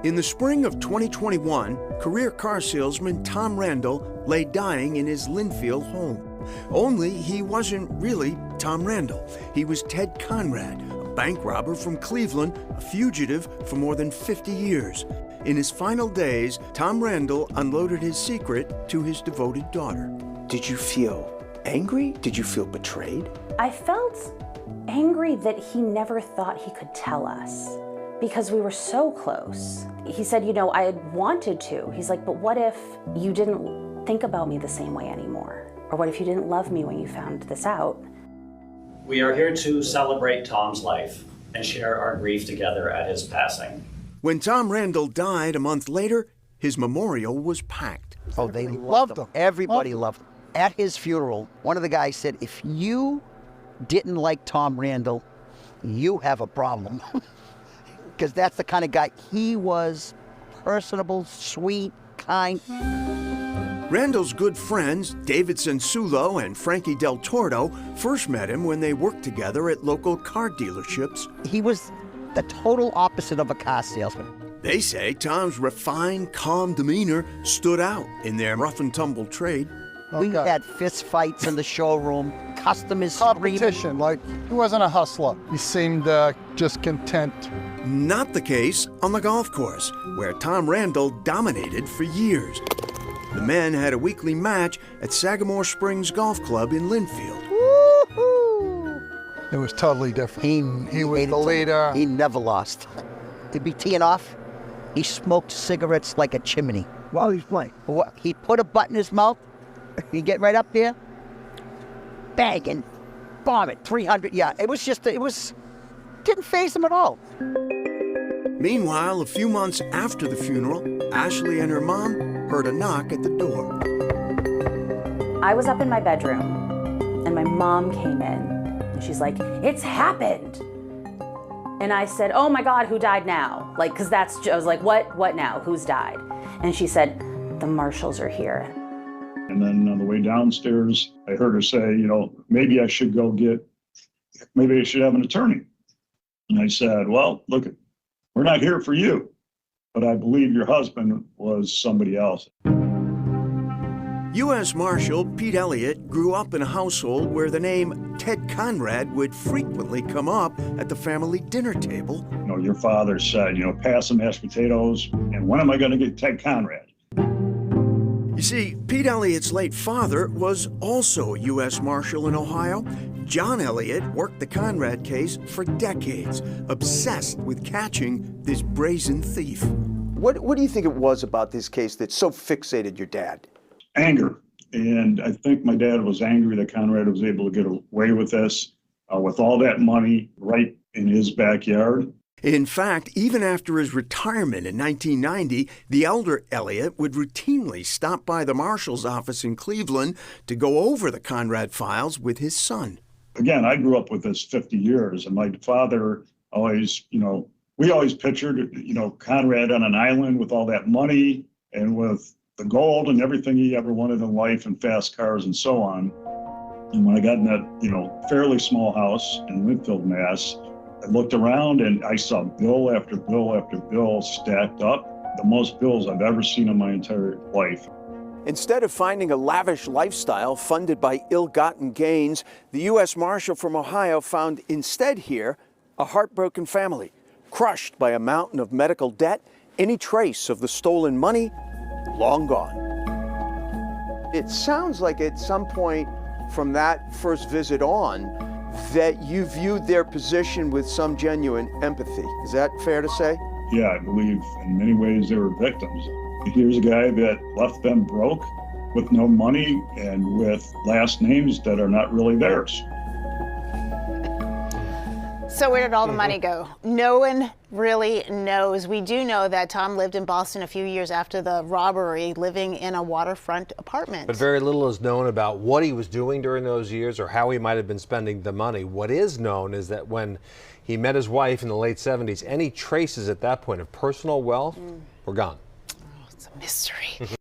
In the spring of 2021, career car salesman Tom Randall lay dying in his Linfield home. Only he wasn't really Tom Randall. He was Ted Conrad, a bank robber from Cleveland, a fugitive for more than 50 years. In his final days, Tom Randall unloaded his secret to his devoted daughter. Did you feel angry? Did you feel betrayed? I felt angry that he never thought he could tell us because we were so close. He said, you know, I had wanted to. He's like, but what if you didn't think about me the same way anymore? Or what if you didn't love me when you found this out? We are here to celebrate Tom's life and share our grief together at his passing. When Tom Randall died a month later, his memorial was packed. Oh, they loved him. Everybody loved him. At his funeral, one of the guys said, if you didn't like Tom Randall, you have a problem. Because that's the kind of guy he was. Personable, sweet, kind. Randall's good friends, David Sensulo and Frankie Del Tordo, first met him when they worked together at local car dealerships. He was the total opposite of a car salesman. They say Tom's refined, calm demeanor stood out in their rough and tumble trade. We had fist fights in the showroom, customers screaming. Competition, like he wasn't a hustler. He seemed just content. Not the case on the golf course, where Tom Randall dominated for years. The men had a weekly match at Sagamore Springs Golf Club in Linfield. Woo-hoo! It was totally different. He was hated the leader. He never lost. He'd be teeing off. He smoked cigarettes like a chimney. While he's playing. He'd put a butt in his mouth. He'd get right up there, bang, and bomb it, 300 yards. Didn't faze him at all. Meanwhile, a few months after the funeral, Ashley and her mom heard a knock at the door. I was up in my bedroom and my mom came in and she's like, it's happened. And I said, oh my God, who died now? Like, cause I was like, what now? Who's died? And she said, the Marshalls are here. And then on the way downstairs, I heard her say, you know, maybe I should maybe I should have an attorney. And I said, well, look, we're not here for you, but I believe your husband was somebody else. U.S. Marshal Pete Elliott grew up in a household where the name Ted Conrad would frequently come up at the family dinner table. You know, your father said, you know, pass the mashed potatoes, and when am I going to get Ted Conrad? You see, Pete Elliott's late father was also a U.S. Marshal in Ohio. John Elliott worked the Conrad case for decades, obsessed with catching this brazen thief. What do you think it was about this case that so fixated your dad? Anger. And I think my dad was angry that Conrad was able to get away with this, with all that money right in his backyard. In fact, even after his retirement in 1990, the elder Elliott would routinely stop by the marshal's office in Cleveland to go over the Conrad files with his son. Again, I grew up with this 50 years, and my father always, you know, we always pictured, you know, Conrad on an island with all that money and with the gold and everything he ever wanted in life and fast cars and so on. And when I got in that, you know, fairly small house in Linfield, Mass., I looked around and I saw bill after bill after bill stacked up, the most bills I've ever seen in my entire life. Instead of finding a lavish lifestyle funded by ill-gotten gains, the U.S. Marshal from Ohio found instead here a heartbroken family, crushed by a mountain of medical debt, any trace of the stolen money, long gone. It sounds like at some point from that first visit on, that you viewed their position with some genuine empathy. Is that fair to say? Yeah, I believe in many ways they were victims. Here's a guy that left them broke with no money and with last names that are not really theirs. So where did all the money go? No one really knows. We do know that Tom lived in Boston a few years after the robbery, living in a waterfront apartment. But very little is known about what he was doing during those years or how he might have been spending the money. What is known is that when he met his wife in the late 70s, any traces at that point of personal wealth were gone. Oh, it's a mystery.